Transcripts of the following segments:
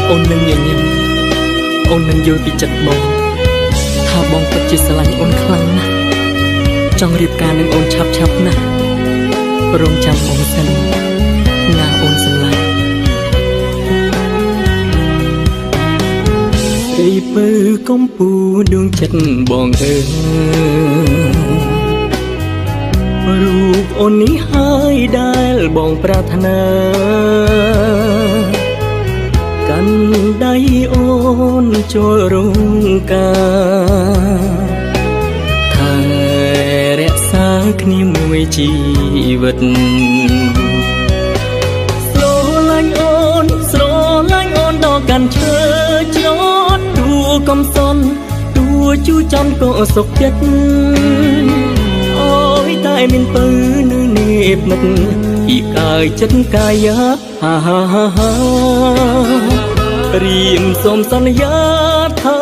អូននឹងញញឹមអូននឹងយល់ពីចិត្តបងថាបងពិតជាស្រឡាញ់អូនខ្លាំងណាស់ចង់រៀបការនឹងអូនឆាប់ណាស់រងចាំបងសិនណាអូនស្រឡាញ់ស្រីពើកំពូដួងចិត្តបងអើយរូបអូននេះហើយដែលបងប្រាថ្នាកាន់ដៃអូនចូលរោងការថែរក្សាគ្នាមួយជីវិតស្រឡាញ់អូនដល់កាន់ឈើច្រត់ទួកំសន់ទួជូចំក៏សុខចិត្តអូយតែមានពើនៅនេបមិត្តពីកាយចិត្តកាយាហារៀមសូមសន្យាថា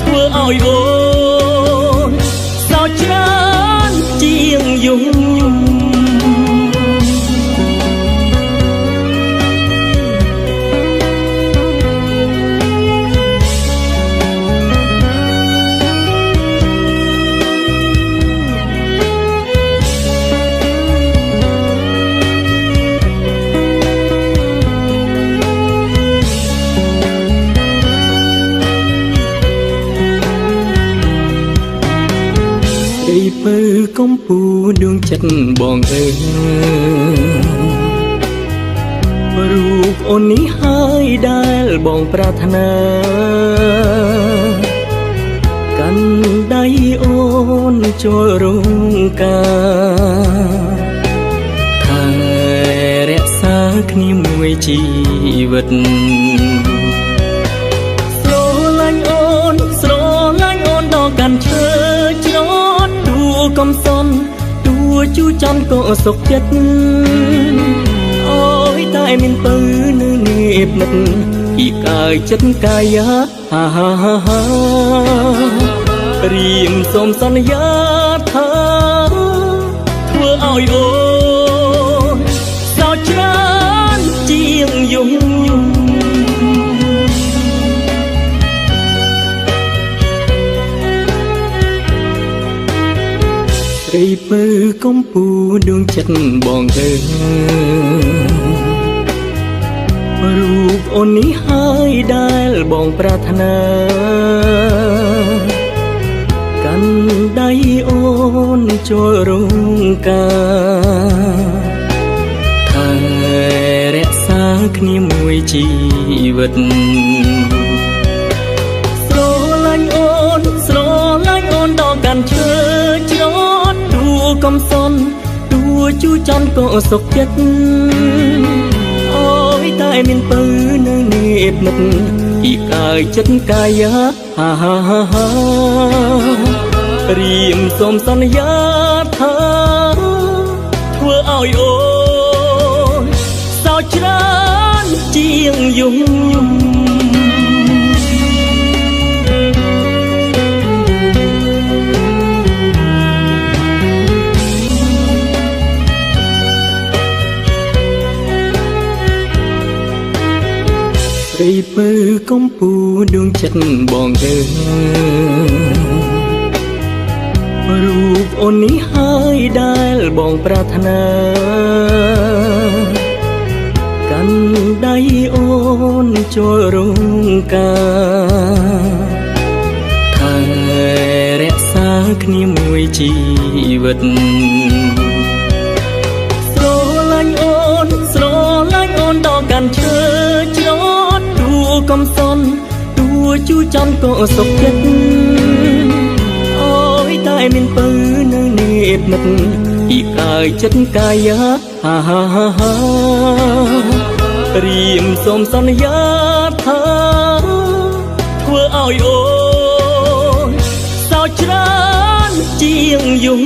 ធ្វើឲ្យអូនសោកច្រើនជាងយំពើកំពូដួងចិត្តបងអើយរូបអូននេះហើយដែលបងប្រាថ្នាកាន់ដៃអូនចូលរោងការថែរក្សាគ្នាមួយជីវិតស្រឡាញ់អូនដល់កាន់ឈើច្រត់កំសន់ទួជូចំក៏សុខចិត្តអូយតែមានពើនៅនេបមិត្តពីកាយចិត្តកាយាហារៀមសូមសន្យាថាធ្វើឲ្យអូនសោកច្រើនជាងយំស្រីពើកំពូដួងចិត្តបងអើយរូបអូននេះហើយដែលបងប្រាថ្នាកាន់ដៃអូនចូលរោងការថែរក្សាគ្នាមួយជីវិតស្រឡាញ់អូនដល់កាន់ឈើច្រត់កំសន់ទួជូចំក៏សុខចិត្តអូយតែមានពើនៅនេបមិត្តពីកាយចិត្តកាយាហារៀមសូមសន្យាថាធ្វើឲ្យអូនសោកច្រើនជាងយំស្រីពើកំពូដួងចិត្តបងអើយរូបអូននេះហើយដែលបងប្រាថ្នាកាន់ដៃអូនចូលរោងការថែរក្សាគ្នាមួយជីវិតស្រឡាញ់អូនដល់កាន់ឈើច្រត់កំសន់ទួជូចំក៏សុខចិត្តអូយតែមានពើនៅនេបមិត្តពីកាយចិត្តកាយាហារៀមសូមសន្យាថាធ្វើឲ្យអូនសោកច្រើនជាងយំ